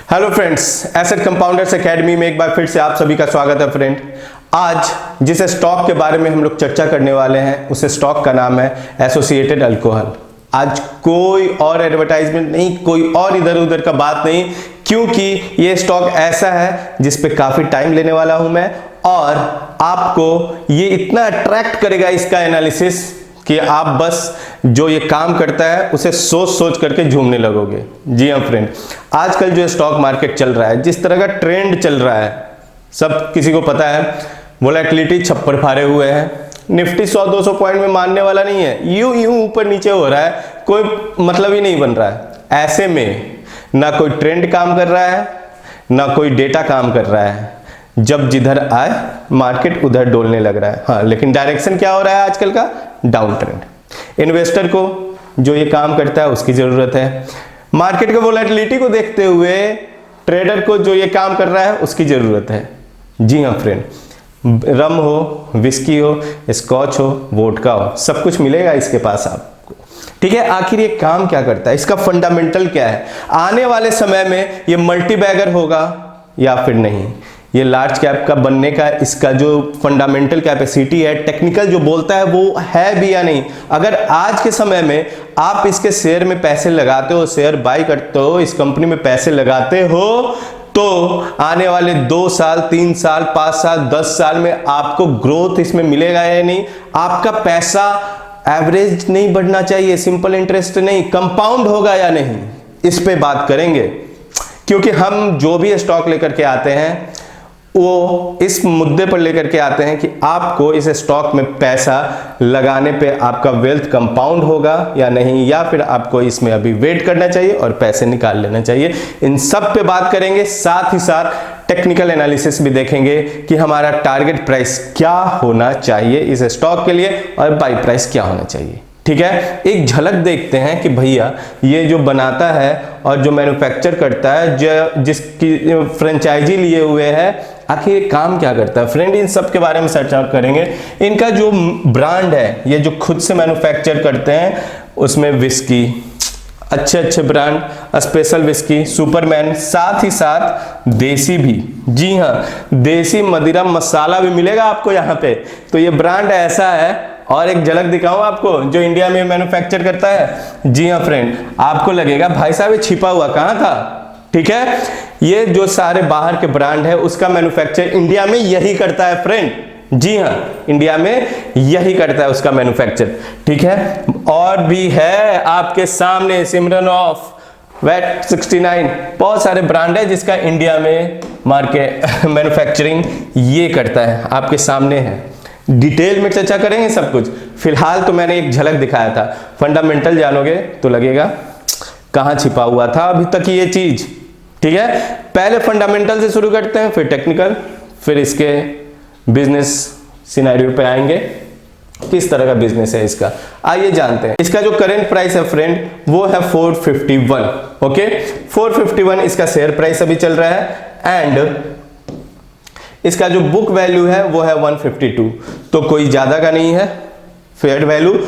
Hello friends, asset compounders academy में एक बार फिर से आप सभी का स्वागत है। फ्रेंड, आज जिस स्टॉक के बारे में हम लोग चर्चा करने वाले हैं उस स्टॉक का नाम है एसोसिएटेड अल्कोहल। आज कोई और एडवर्टाइजमेंट नहीं, कोई और इधर उधर का बात नहीं, क्योंकि ये स्टॉक ऐसा है जिस पे काफी टाइम लेने वाला हूं मैं, और आपको ये इतना अट्रैक्ट करेगा इसका एनालिसिस कि आप बस जो ये काम करता है उसे सोच सोच करके झूमने लगोगे। जी हाँ फ्रेंड, आजकल जो स्टॉक मार्केट चल रहा है, जिस तरह का ट्रेंड चल रहा है, सब किसी को पता है। वोलेटिलिटी छप्पर फाड़े हुए हैं, निफ्टी 100-200 पॉइंट में मानने वाला नहीं है, यूं यूं ऊपर नीचे हो रहा है, कोई मतलब ही नहीं बन रहा है। ऐसे में ना कोई ट्रेंड काम कर रहा है, ना कोई डेटा काम कर रहा है। जब जिधर आए मार्केट उधर डोलने लग रहा है। हाँ, लेकिन डायरेक्शन क्या हो रहा है आजकल का? Down trend. इन्वेस्टर को जो ये काम करता है उसकी जरूरत है, मार्केट के वोलेटिलिटी को देखते हुए ट्रेडर को जो ये काम कर रहा है उसकी जरूरत है। जी हाँ फ्रेंड, रम हो, विस्की हो, स्कॉच हो, वोडका हो, सब कुछ मिलेगा इसके पास आपको। ठीक है, आखिर ये काम क्या करता है, इसका फंडामेंटल क्या है, आने वाले समय में ये मल्टी बैगर होगा या फिर नहीं, ये लार्ज कैप का बनने का इसका जो फंडामेंटल कैपेसिटी है, टेक्निकल जो बोलता है वो है भी या नहीं। अगर आज के समय में आप इसके शेयर में पैसे लगाते हो, शेयर बाय करते हो, इस कंपनी में पैसे लगाते हो, तो आने वाले 2 साल, 3 साल, 5 साल, 10 साल में आपको ग्रोथ इसमें मिलेगा या नहीं। आपका पैसा एवरेज नहीं बढ़ना चाहिए, सिंपल इंटरेस्ट नहीं, कंपाउंड होगा या नहीं, इस पे बात करेंगे। क्योंकि हम जो भी स्टॉक लेकर के आते हैं वो इस मुद्दे पर लेकर के आते हैं कि आपको इस स्टॉक में पैसा लगाने पे आपका वेल्थ कंपाउंड होगा या नहीं, या फिर आपको इसमें अभी वेट करना चाहिए और पैसे निकाल लेना चाहिए। इन सब पे बात करेंगे, साथ ही साथ टेक्निकल एनालिसिस भी देखेंगे कि हमारा टारगेट प्राइस क्या होना चाहिए इस स्टॉक के लिए और बाई प्राइस क्या होना चाहिए। ठीक है, एक झलक देखते हैं कि भैया ये जो बनाता है और जो मैन्युफैक्चर करता है, जो जिसकी फ्रेंचाइजी लिए हुए है, आखिर ये काम क्या करता है। फ्रेंड, इन सब के बारे में सर्च आउट करेंगे। इनका जो ब्रांड है, ये जो खुद से मैन्युफैक्चर करते हैं, उसमें विस्की, अच्छे अच्छे ब्रांड, स्पेशल विस्की, सुपरमैन, साथ ही साथ देसी भी। जी हाँ, देसी मदिरा मसाला भी मिलेगा आपको यहाँ पे। तो ये ब्रांड ऐसा है, और एक झलक दिखाऊं आपको जो इंडिया में मैन्युफैक्चर करता है। जी हाँ फ्रेंड, आपको लगेगा भाई साहब ये छिपा हुआ कहाँ था। ठीक है, ये जो सारे बाहर के ब्रांड है उसका मैन्युफैक्चर इंडिया में यही करता है फ्रेंड। जी हाँ, इंडिया में यही करता है उसका मैन्युफैक्चर। ठीक है, और भी है आपके सामने, सिमरनॉफ, वेट 69, बहुत सारे ब्रांड है जिसका इंडिया में मार्केट मैन्युफैक्चरिंग ये करता है, आपके सामने है। डिटेल में चर्चा करेंगे सब कुछ। फिलहाल तो मैंने एक झलक दिखाया था, फंडामेंटल जानोगे तो लगेगा कहां छिपा हुआ था अभी तक ये चीज। ठीक है, पहले फंडामेंटल से शुरू करते हैं, फिर टेक्निकल, फिर इसके बिजनेस सिनेरियो पे आएंगे, किस तरह का बिजनेस है इसका, आइए जानते हैं। इसका जो करंट प्राइस है फ्रेंड वो है 451। ओके, 451 इसका शेयर प्राइस अभी चल रहा है, एंड इसका जो बुक वैल्यू है वो है 152। तो कोई ज्यादा का नहीं है फेयर वैल्यू।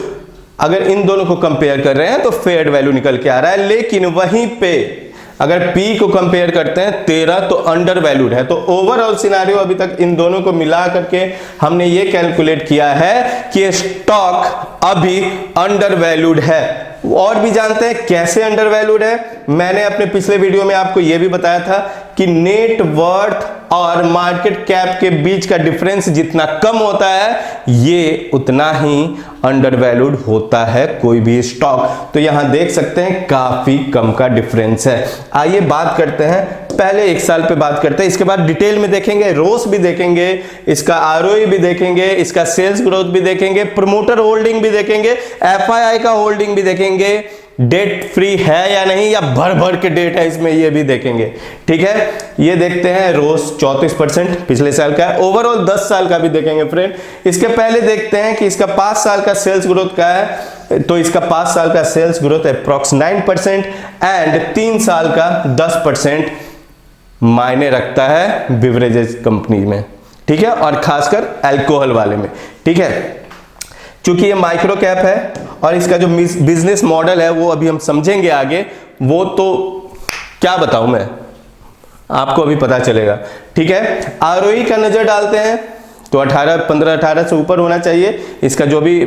अगर इन दोनों को कंपेयर कर रहे हैं तो फेयर वैल्यू निकल के आ रहा है, लेकिन वहीं पे अगर पी को कंपेयर करते हैं 13 तो अंडर वैल्यूड है। तो ओवरऑल सिनेरियो अभी तक इन दोनों को मिला करके हमने ये कैलकुलेट किया है कि स्टॉक अभी अंडर वैल्यूड है। और भी जानते हैं कैसे अंडर वैल्यूड है। मैंने अपने पिछले वीडियो में आपको यह भी बताया था कि नेट वर्थ और मार्केट कैप के बीच का डिफरेंस जितना कम होता है ये उतना ही अंडर वैल्यूड होता है कोई भी स्टॉक। तो यहां देख सकते हैं काफी कम का डिफरेंस है। आइए बात करते हैं, पहले 1 साल पे बात करते हैं, इसके बाद डिटेल में देखेंगे, रोस भी देखेंगे, इसका आरओई भी देखेंगे, इसका सेल्स ग्रोथ भी देखेंगे, प्रमोटर होल्डिंग भी देखेंगे, एफआईआई का होल्डिंग भी देखेंगे, डेट फ्री है या नहीं या भर भर के डेट है इसमें, ये भी देखेंगे। ठीक है, ये देखते हैं रोस 34% पिछले साल का है, ओवरऑल 10 साल का भी देखेंगे फ्रेंड। इसके पहले देखते हैं कि इसका 5 साल का सेल्स ग्रोथ क्या है। तो इसका 5 साल का सेल्स ग्रोथ अप्रॉक्स 9% एंड 3 साल का 10% मायने रखता है बिवरेजेस कंपनी में। ठीक है, और खासकर अल्कोहल वाले में। ठीक है, क्योंकि ये माइक्रो कैप है और इसका जो बिजनेस मॉडल है वो अभी हम समझेंगे आगे, वो तो क्या बताऊं मैं, आपको अभी पता चलेगा। ठीक है, आरओई का नजर डालते हैं तो 18 से ऊपर होना चाहिए। इसका जो भी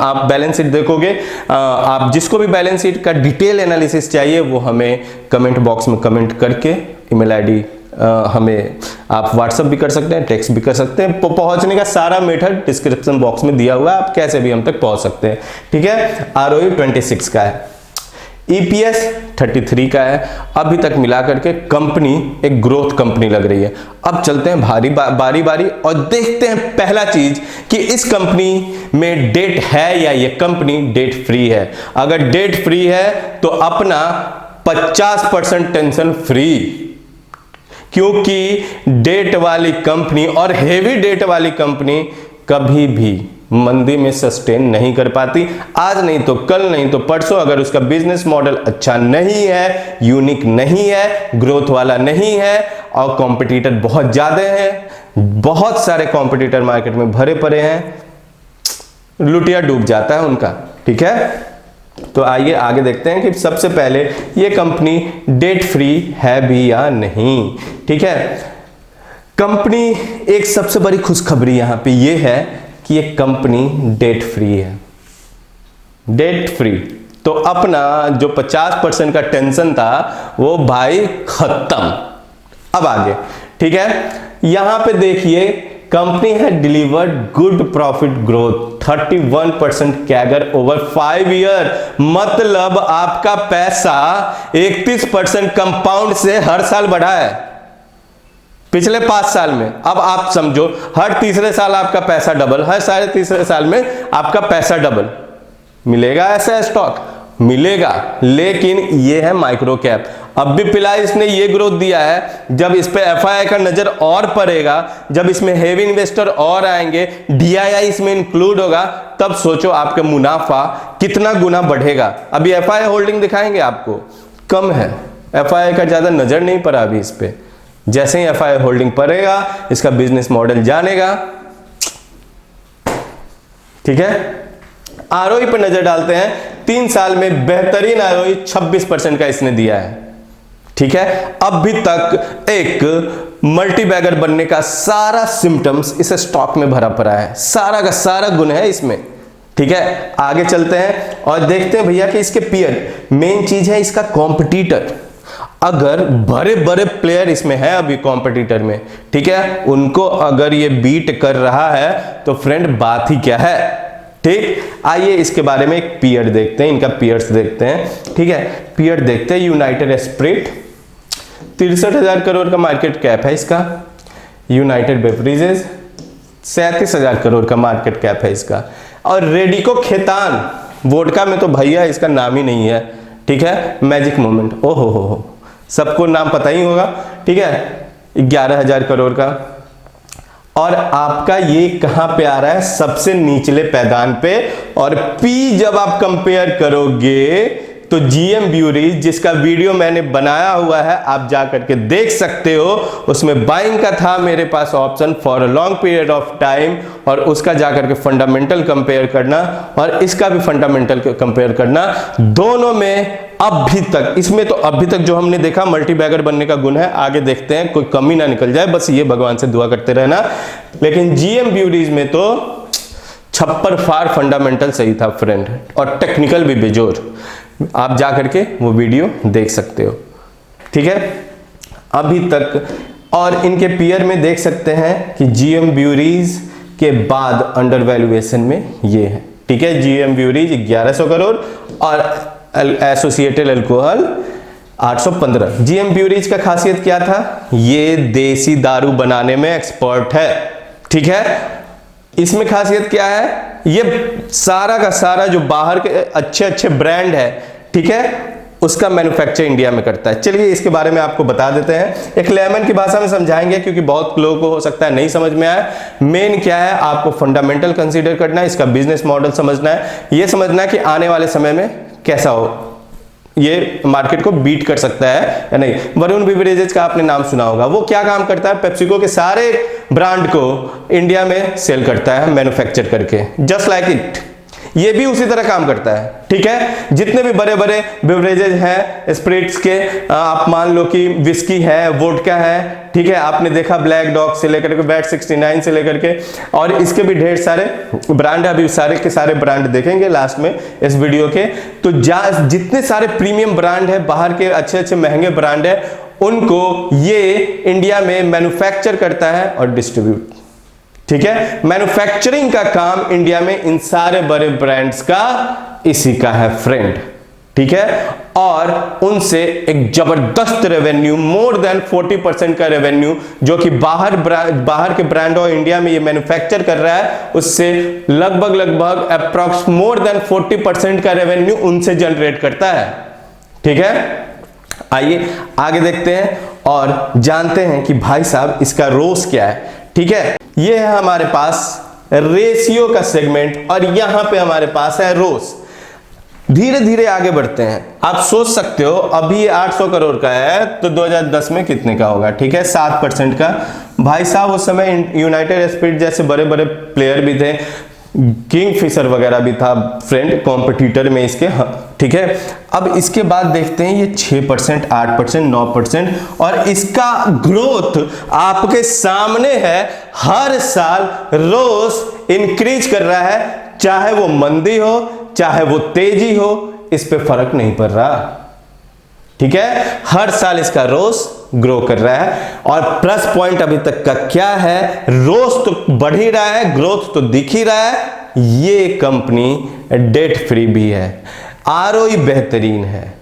आप बैलेंस शीट देखोगे, आप जिसको भी बैलेंस शीट का डिटेल एनालिसिस चाहिए वो हमें कमेंट बॉक्स में कमेंट करके ईमेल आईडी हमें आप व्हाट्सअप भी कर सकते हैं, टेक्स्ट भी कर सकते हैं। पहुंचने का सारा मेथड डिस्क्रिप्शन बॉक्स में दिया हुआ है, आप कैसे भी हम तक पहुंच सकते हैं। ठीक है, आरओई 26 का है, ईपीएस 33 का है। अभी तक मिला करके कंपनी एक ग्रोथ कंपनी लग रही है। अब चलते हैं बारी बारी और देखते हैं पहला चीज कि इस कंपनी में डेट है या ये कंपनी डेट फ्री है। अगर डेट फ्री है तो अपना 50% टेंशन फ्री, क्योंकि डेट वाली कंपनी और हेवी डेट वाली कंपनी कभी भी मंदी में सस्टेन नहीं कर पाती। आज नहीं तो कल, नहीं तो परसों, अगर उसका बिजनेस मॉडल अच्छा नहीं है, यूनिक नहीं है, ग्रोथ वाला नहीं है और कॉम्पिटिटर बहुत ज्यादा हैं, बहुत सारे कॉम्पिटिटर मार्केट में भरे पड़े हैं, लुटिया डूब जाता है उनका। ठीक है, तो आइए आगे देखते हैं कि सबसे पहले ये कंपनी डेट फ्री है भी या नहीं। ठीक है, कंपनी एक सबसे बड़ी खुशखबरी यहां पे ये है कि ये कंपनी डेट फ्री है। डेट फ्री तो अपना जो 50% का टेंशन था वो भाई खत्म। अब आगे, ठीक है, यहां पे देखिए कंपनी है delivered good profit growth 31% CAGR over 5 year. मतलब आपका पैसा 31% कंपाउंड से हर साल बढ़ा है पिछले 5 साल में। अब आप समझो हर तीसरे साल आपका पैसा डबल, हर साढ़े तीसरे साल में आपका पैसा डबल। मिलेगा ऐसा स्टॉक? मिलेगा, लेकिन ये है माइक्रो कैप। अब भी फिलहाल इसने ये ग्रोथ दिया है, जब इस पे एफआईआई का नजर और पड़ेगा, जब इसमें हेवी इन्वेस्टर और आएंगे, डीआईआई इसमें इंक्लूड होगा, तब सोचो आपका मुनाफा कितना गुना बढ़ेगा। अभी एफआईआई होल्डिंग दिखाएंगे आपको, कम है, एफआईआई का ज्यादा नजर नहीं पड़ा अभी इस पे। जैसे ही एफआईआई होल्डिंग पड़ेगा, इसका बिजनेस मॉडल जानेगा। ठीक है, आरओई पर नजर डालते हैं। 3 साल में बेहतरीन आरओई 26% का इसने दिया है। ठीक है, अब भी तक एक मल्टीबैगर बनने का सारा सिम्टम्स इस स्टॉक में भरा पड़ा है, सारा का सारा गुण है इसमें। ठीक है, आगे चलते हैं और देखते हैं भैया कि इसके पीयर, मेन चीज है इसका कॉम्पिटिटर। अगर बड़े बड़े प्लेयर इसमें है अभी कॉम्पिटिटर में, ठीक है, उनको अगर ये बीट कर रहा है तो फ्रेंड बात ही क्या है। ठीक, आइए इसके बारे में एक पीयर देखते हैं, इनका पीयर्स देखते हैं। ठीक है, पीयर देखते हैं। यूनाइटेड स्पिरिट 63,000 करोड़ का मार्केट कैप है इसका। यूनाइटेड बेवरेजेस 37,000 करोड़ का मार्केट कैप है इसका। और रेडिको खेतान, वोडका में तो भैया इसका नाम ही नहीं है। ठीक है, मैजिक मोमेंट, ओहो हो, सबको नाम पता ही होगा। ठीक है, 11,000 करोड़ का। और आपका ये कहां पे आ रहा है? सबसे निचले पैदान पे। और पी जब आप कंपेयर करोगे तो जीएम ब्यूरीज, जिसका वीडियो मैंने बनाया हुआ है, आप जा करके देख सकते हो, उसमें बाइंग का था मेरे पास option for a long period of time, और उसका जाकर के फंडामेंटल कंपेयर करना और इसका भी फंडामेंटल कंपेयर करना, दोनों में अभी तक, इसमें तो अभी तक जो हमने देखा मल्टीबैगर बनने का गुण है। आगे देखते हैं कोई कमी ना निकल जाए, बस ये भगवान से दुआ करते रहना। लेकिन जीएम ब्यूटीज में तो छप्पर फार फंडामेंटल सही था फ्रेंड, और टेक्निकल भी बेजोर। आप जा करके वो वीडियो देख सकते हो। ठीक है, अभी तक। और इनके पीयर में देख सकते हैं कि जीएम ब्यूरीज के बाद अंडर वैल्यूएशन में ये है। ठीक है, जीएम ब्यूरीज 1100 करोड़ और एसोसिएटेड अल्कोहल 815। जीएम ब्यूरीज का खासियत क्या था? ये देसी दारू बनाने में एक्सपर्ट है। ठीक है, इसमें खासियत क्या है? ये सारा का सारा जो बाहर के अच्छे अच्छे ब्रांड है, ठीक है, उसका मैन्युफैक्चर इंडिया में करता है। चलिए इसके बारे में आपको बता देते हैं, एक लेमन की भाषा में समझाएंगे, क्योंकि बहुत लोगों को हो सकता है नहीं समझ में आए। मेन क्या है, आपको फंडामेंटल कंसीडर करना है, इसका बिजनेस मॉडल समझना है, ये समझना है कि आने वाले समय में कैसा हो, ये मार्केट को बीट कर सकता है या नहीं। वरुण बेवरेजेस का आपने नाम सुना होगा, वो क्या काम करता है? पेप्सिको के सारे ब्रांड को इंडिया में सेल करता है मैन्युफैक्चर करके, जस्ट लाइक इट। ये भी उसी तरह काम करता है, ठीक है। जितने भी बड़े बड़े बेवरेजेज हैं स्पिरिट्स के, आप मान लो कि विस्की है, वोडका है, ठीक है, आपने देखा ब्लैक डॉग से लेकर के बैट 69 से लेकर के, और इसके भी ढेर सारे ब्रांड, अभी सारे के सारे ब्रांड देखेंगे लास्ट में इस वीडियो के। तो जितने सारे प्रीमियम ब्रांड है, बाहर के अच्छे अच्छे महंगे ब्रांड है, उनको ये इंडिया में मैन्युफैक्चर करता है और डिस्ट्रीब्यूट, ठीक है। मैन्युफैक्चरिंग का काम इंडिया में इन सारे बड़े ब्रांड्स का इसी का है फ्रेंड, ठीक है। और उनसे एक जबरदस्त रेवेन्यू, मोर देन 40% का रेवेन्यू जो कि बाहर के ब्रांड और इंडिया में ये मैन्युफैक्चर कर रहा है, उससे लगभग अप्रॉक्स मोर देन 40% का रेवेन्यू उनसे जनरेट करता है, ठीक है। आइए आगे देखते हैं और जानते हैं कि भाई साहब इसका रोस क्या है, ठीक है। ये है हमारे पास रेशियो का सेगमेंट और यहां पे हमारे पास है रोस। धीरे धीरे आगे बढ़ते हैं। आप सोच सकते हो अभी 800 करोड़ का है तो 2010 में कितने का होगा, ठीक है, 7% का। भाई साहब उस समय यूनाइटेड स्पिरिट जैसे बड़े बड़े प्लेयर भी थे, किंगफिशर वगैरह भी था फ्रेंड कॉम्पिटिटर में इसके, ठीक है। अब इसके बाद देखते हैं ये 6%, 8%, 9%, और इसका ग्रोथ आपके सामने है। हर साल रोज इंक्रीज कर रहा है, चाहे वो मंदी हो चाहे वो तेजी हो, इस पे फर्क नहीं पड़ रहा, ठीक है। हर साल इसका रोस ग्रो कर रहा है। और प्लस पॉइंट अभी तक का क्या है, रोस तो बढ़ ही रहा है, ग्रोथ तो दिख ही रहा है। ये कंपनी डेट फ्री भी है, आरओई बेहतरीन है,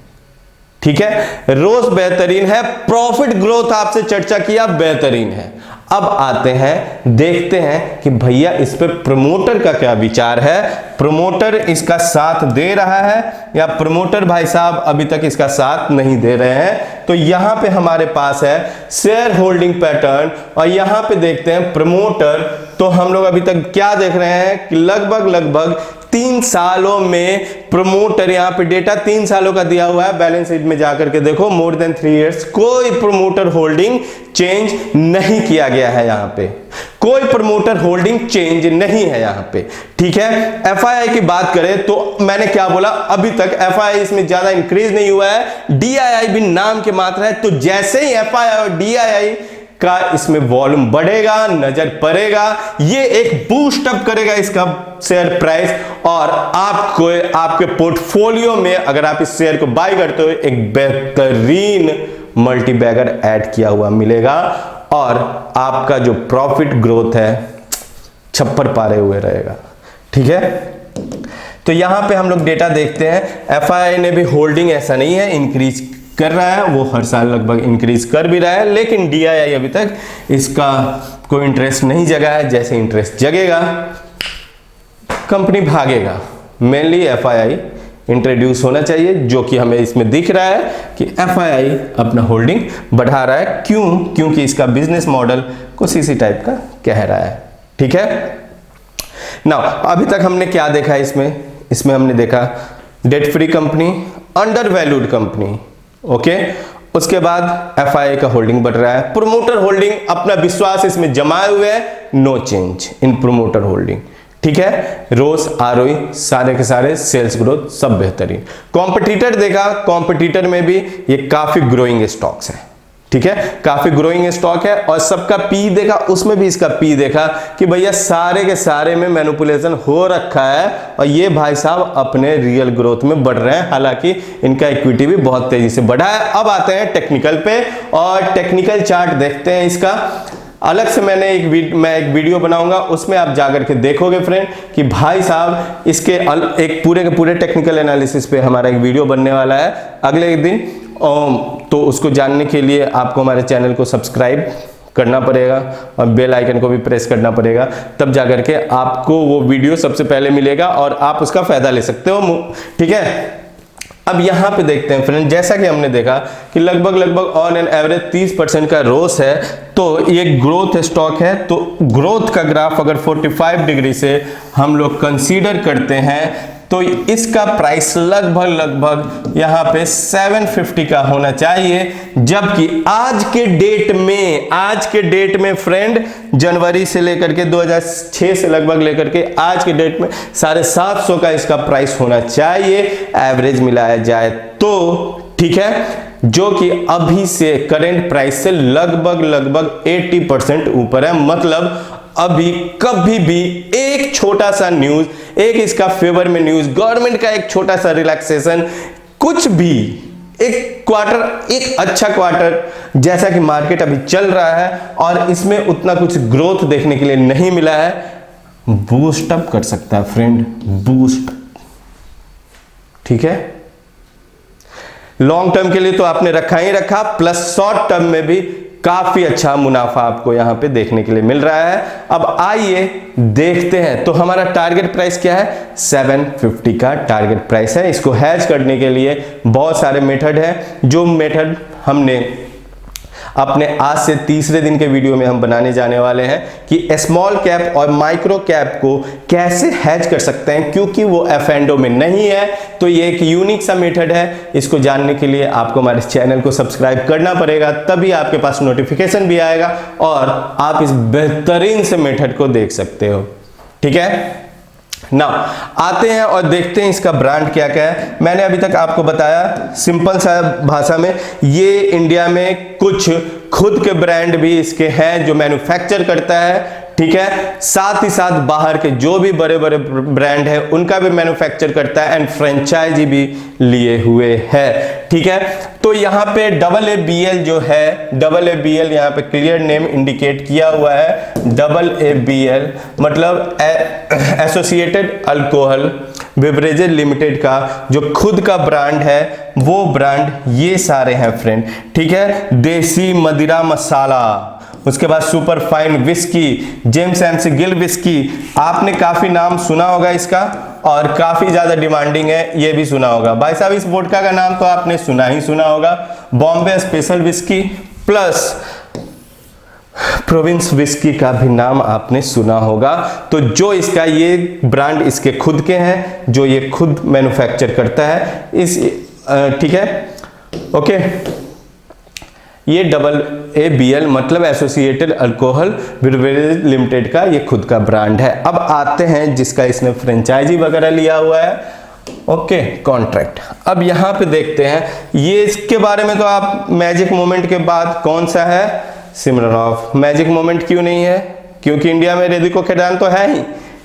ठीक है, रोस बेहतरीन है, प्रॉफिट ग्रोथ आपसे चर्चा किया बेहतरीन है। अब आते हैं देखते हैं कि भैया इस पे प्रमोटर का क्या विचार है, प्रमोटर इसका साथ दे रहा है या प्रमोटर भाई साहब अभी तक इसका साथ नहीं दे रहे हैं। तो यहां पे हमारे पास है शेयर होल्डिंग पैटर्न और यहां पे देखते हैं प्रमोटर। तो हम लोग अभी तक क्या देख रहे हैं कि लगभग 3 सालों में प्रमोटर, यहां पे डेटा 3 सालों का दिया हुआ है, बैलेंस शीट में जाकर के देखो, मोर देन 3 इयर्स कोई प्रमोटर होल्डिंग चेंज नहीं किया गया है, यहां पे कोई प्रमोटर होल्डिंग चेंज नहीं है यहां पे, ठीक है। एफआईआई की बात करें तो मैंने क्या बोला, अभी तक एफआईआई इसमें ज्यादा इंक्रीज नहीं हुआ है, डीआईआई भी नाम के मात्र है। तो जैसे ही एफआईआई और डीआईआई का इसमें वॉल्यूम बढ़ेगा, नजर पड़ेगा, ये एक बूस्ट अप करेगा इसका शेयर प्राइस, और आपको आपके पोर्टफोलियो में अगर आप इस शेयर को बाय करते हो एक बेहतरीन मल्टी बैगर ऐड किया हुआ मिलेगा और आपका जो प्रॉफिट ग्रोथ है छप्पर पारे हुए रहेगा, ठीक है। तो यहां पे हम लोग डेटा देखते हैं, एफआईआई ने भी होल्डिंग ऐसा नहीं है इंक्रीज कर रहा है, वो हर साल लगभग इंक्रीज कर भी रहा है, लेकिन डीआईआई अभी तक इसका कोई इंटरेस्ट नहीं जगा है। जैसे इंटरेस्ट जगेगा कंपनी भागेगा। मेनली एफआईआई इंट्रोड्यूस होना चाहिए, जो कि हमें इसमें दिख रहा है कि एफआईआई अपना होल्डिंग बढ़ा रहा है। क्यों? क्योंकि इसका बिजनेस मॉडल कुछ इसी टाइप का कह रहा है, ठीक है ना। अभी तक हमने क्या देखा है इसमें हमने देखा debt free company, under valued company, okay. उसके बाद एफआईआई का होल्डिंग बढ़ रहा है, प्रोमोटर होल्डिंग अपना विश्वास इसमें जमाए हुए है, no change in promoter holding, ठीक है। रोस, आरओई, सारे के सारे सेल्स ग्रोथ सब बेहतरीन। कॉम्पिटिटर देखा, कॉम्पिटिटर में भी ये काफी ग्रोइंग स्टॉक्स है, ठीक है, काफी ग्रोइंग स्टॉक है। और सबका पी देखा, उसमें भी इसका पी देखा कि भैया सारे के सारे में मैनिपुलेशन हो रखा है और ये भाई साहब अपने रियल ग्रोथ में बढ़ रहे हैं, हालांकि इनका इक्विटी भी बहुत तेजी से बढ़ा है। अब आते हैं टेक्निकल पे और टेक्निकल चार्ट देखते हैं इसका। अलग से मैं एक वीडियो बनाऊंगा, उसमें आप जाकर के देखोगे फ्रेंड कि भाई साहब इसके एक पूरे के पूरे टेक्निकल एनालिसिस पे हमारा एक वीडियो बनने वाला है अगले दिन। तो उसको जानने के लिए आपको हमारे चैनल को सब्सक्राइब करना पड़ेगा और बेल आइकन को भी प्रेस करना पड़ेगा, तब जाकर के आपको वो वीडियो सबसे पहले मिलेगा और आप उसका फायदा ले सकते हो, ठीक है। अब यहां पे देखते हैं फ्रेंड, जैसा कि हमने देखा कि लगभग ऑन एन एवरेज 30% का रोस है, तो ये ग्रोथ स्टॉक है। तो ग्रोथ का ग्राफ अगर 45 डिग्री से हम लोग कंसीडर करते हैं तो इसका प्राइस लगभग यहाँ पे 750 का होना चाहिए, जबकि आज के डेट में फ्रेंड जनवरी से लेकर के 2006 से लगभग लेकर के आज के डेट में 750 का इसका प्राइस होना चाहिए एवरेज मिलाया जाए तो, ठीक है, जो कि अभी से करंट प्राइस से लगभग 80% ऊपर है। मतलब अभी कभी भी एक छोटा सा न्यूज, एक इसका फेवर में न्यूज, गवर्नमेंट का एक छोटा सा रिलैक्सेशन, कुछ भी एक अच्छा क्वार्टर जैसा कि मार्केट अभी चल रहा है और इसमें उतना कुछ ग्रोथ देखने के लिए नहीं मिला है, बूस्ट अप कर सकता है फ्रेंड, बूस्ट, ठीक है। लॉन्ग टर्म के लिए तो आपने रखा ही रखा, प्लस शॉर्ट टर्म में भी काफी अच्छा मुनाफा आपको यहां पे देखने के लिए मिल रहा है। अब आइए देखते हैं, तो हमारा टारगेट प्राइस क्या है, 750 का टारगेट प्राइस है। इसको हैज करने के लिए बहुत सारे मेथड है, जो मेथड हमने अपने आज से तीसरे दिन के वीडियो में हम बनाने जाने वाले हैं कि स्मॉल कैप और माइक्रो कैप को कैसे हैज कर सकते हैं, क्योंकि वो एफ&ओ में नहीं है। तो ये एक यूनिक सा मेथड है, इसको जानने के लिए आपको हमारे चैनल को सब्सक्राइब करना पड़ेगा, तभी आपके पास नोटिफिकेशन भी आएगा और आप इस बेहतरीन से मेथड को देख सकते हो, ठीक है ना। आते हैं और देखते हैं इसका ब्रांड क्या क्या है। मैंने अभी तक आपको बताया सिंपल सा भाषा में, ये इंडिया में कुछ खुद के ब्रांड भी इसके हैं जो मैन्युफैक्चर करता है, ठीक है, साथ ही साथ बाहर के जो भी बड़े बड़े ब्रांड है उनका भी मैन्युफैक्चर करता है एंड फ्रेंचाइजी भी लिए हुए है, ठीक है। तो यहाँ पे AABL जो है, AABL यहाँ पे क्लियर नेम इंडिकेट किया हुआ है, AABL मतलब एसोसिएटेड अल्कोहल बेवरेजेज लिमिटेड का जो खुद का ब्रांड है, वो ब्रांड ये सारे हैं फ्रेंड, ठीक है। देसी मदिरा मसाला, उसके बाद super fine whisky, James and Gill whisky, आपने काफी नाम सुना होगा इसका और काफी ज्यादा डिमांडिंग है, ये भी सुना होगा भाई साहब। इस वोडका का नाम तो आपने सुना ही सुना होगा, Bombay special whisky plus province whisky का भी नाम आपने सुना होगा। तो जो इसका ये ब्रांड इसके खुद के हैं, जो ये खुद मैन्युफैक्चर करता है इस, ठीक है, ओके। ये AABL मतलब एसोसिएटेड अल्कोहल बेवरेजेज लिमिटेड का ये खुद का ब्रांड है। अब आते हैं जिसका इसने फ्रेंचाइजी वगैरह लिया हुआ है, ओके, कॉन्ट्रैक्ट। अब यहाँ पे देखते हैं, ये इसके बारे में तो आप मैजिक मोमेंट के बाद कौन सा है, सिमरनॉफ। मैजिक मोमेंट क्यों नहीं है, क्योंकि इंडिया में रेडिको खेडान तो है ही,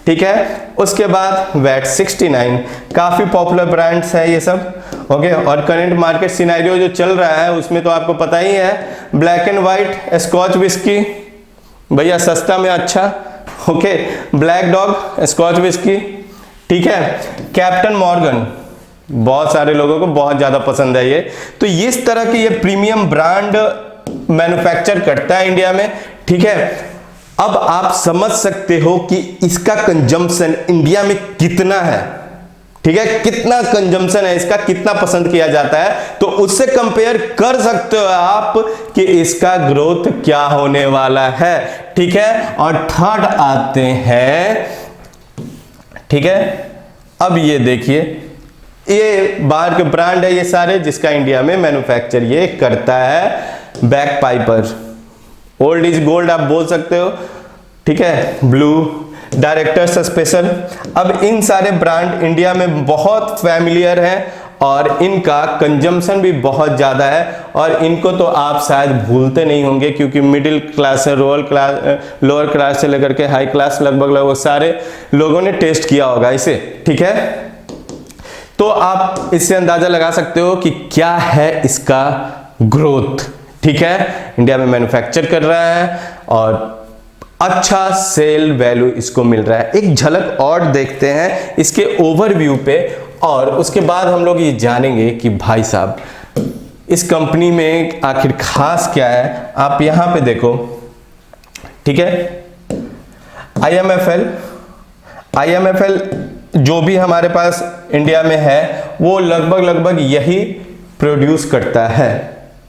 ठीक है। उसके बाद वैट 69, काफी पॉपुलर ब्रांड्स है ये सब, ओके। और करंट मार्केट सिनेरियो जो चल रहा है उसमें तो आपको पता ही है, Black and White Scotch whisky भैया सस्ता में अच्छा, okay. Black Dog Scotch whisky, ठीक है। कैप्टन मॉर्गन बहुत सारे लोगों को बहुत ज्यादा पसंद है ये। तो इस तरह की ये प्रीमियम ब्रांड मैन्युफैक्चर करता है इंडिया में, ठीक है। अब आप समझ सकते हो कि इसका कंजम्पशन इंडिया में कितना है, ठीक है, कितना कंजम्पशन है इसका, कितना पसंद किया जाता है, तो उससे कंपेयर कर सकते हो आप कि इसका ग्रोथ क्या होने वाला है, ठीक है। और थर्ड आते हैं, ठीक है। अब ये देखिए, ये बाहर के ब्रांड है ये सारे, जिसका इंडिया में मैन्युफैक्चर ये करता है। Back Piper, old is gold आप बोल सकते हो, ठीक है, ब्लू, डायरेक्टर्स स्पेशल। अब इन सारे ब्रांड इंडिया में बहुत फैमिलियर हैं और इनका कंजम्पशन भी बहुत ज़्यादा है और इनको तो आप शायद भूलते नहीं होंगे, क्योंकि मिडिल क्लास से लोअर क्लास से लेकर के हाई क्लास लगभग सारे लोगों ने टेस्ट किया होगा इसे, ठीक है। तो आप इससे अंदाजा लगा सकते हो कि क्या है इसका ग्रोथ, ठीक है। इंडिया में मैन्युफैक्चर कर रहा है और अच्छा सेल वैल्यू इसको मिल रहा है। एक झलक और देखते हैं इसके ओवरव्यू पे और उसके बाद हम लोग ये जानेंगे कि भाई साहब इस कंपनी में आखिर खास क्या है। आप यहां पे देखो, ठीक है, IMFL जो भी हमारे पास इंडिया में है वो लगभग यही प्रोड्यूस करता है,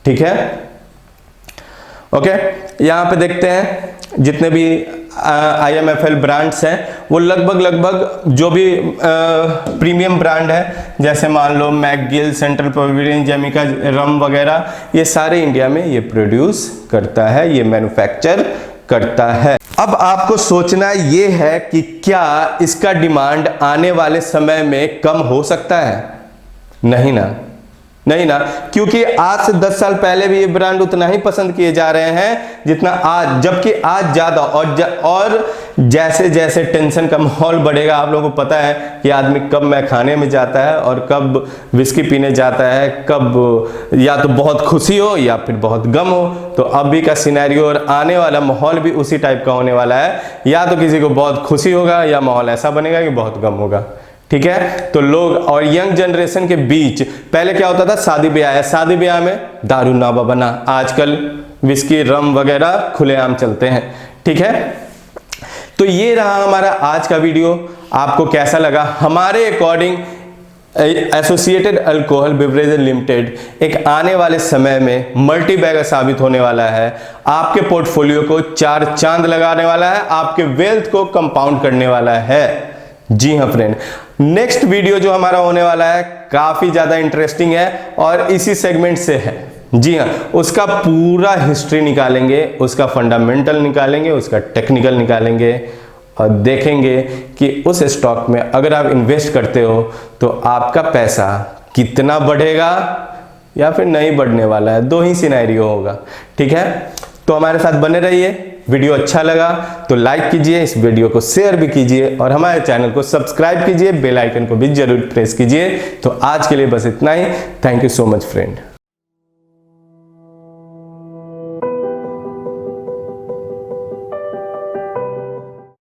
ठीक है, ओके। यहां पे देखते हैं जितने भी IMFL ब्रांड्स हैं वो लगभग जो भी प्रीमियम ब्रांड है, जैसे मान लो मैकगिल, सेंट्रल पेविलियन, जैमिका रम वगैरह, ये सारे इंडिया में ये प्रोड्यूस करता है, ये मैन्युफैक्चर करता है। अब आपको सोचना ये है कि क्या इसका डिमांड आने वाले समय में कम हो सकता है? नहीं ना, क्योंकि आज से 10 साल पहले भी ये ब्रांड उतना ही पसंद किए जा रहे हैं जितना आज, जबकि आज ज्यादा और जैसे जैसे टेंशन का माहौल बढ़ेगा, आप लोगों को पता है कि आदमी कब मैं खाने में जाता है और कब विस्की पीने जाता है, कब या तो बहुत खुशी हो या फिर बहुत गम हो। तो अभी का सिनेरियो और आने वाला माहौल भी उसी टाइप का होने वाला है, या तो किसी को बहुत खुशी होगा या माहौल ऐसा बनेगा कि बहुत गम होगा। ठीक है, तो लोग और यंग जनरेशन के बीच पहले क्या होता था, शादी ब्याह है, शादी ब्याह में दारू ना बना, आजकल विस्की रम वगैरह खुलेआम चलते हैं। ठीक है, तो ये रहा हमारा आज का वीडियो। आपको कैसा लगा? हमारे according associated alcohol beverages limited एक आने वाले समय में मल्टी बैगर साबित होने वाला है, आपके पोर्टफोलियो को 4 चांद लगाने वाला है, आपके वेल्थ को कंपाउंड करने वाला है। जी हाँ फ्रेंड, नेक्स्ट वीडियो जो हमारा होने वाला है काफी ज्यादा इंटरेस्टिंग है और इसी सेगमेंट से है। जी हाँ, उसका पूरा हिस्ट्री निकालेंगे, उसका फंडामेंटल निकालेंगे, उसका टेक्निकल निकालेंगे और देखेंगे कि उस स्टॉक में अगर आप इन्वेस्ट करते हो तो आपका पैसा कितना बढ़ेगा या फिर नहीं बढ़ने वाला है। 2 ही सिनेरियो होगा। ठीक है, तो हमारे साथ बने रहिए। वीडियो अच्छा लगा तो लाइक कीजिए, इस वीडियो को शेयर भी कीजिए और हमारे चैनल को सब्सक्राइब कीजिए, बेल आइकन को भी जरूर प्रेस कीजिए। तो आज के लिए बस इतना ही। Thank you so much friend.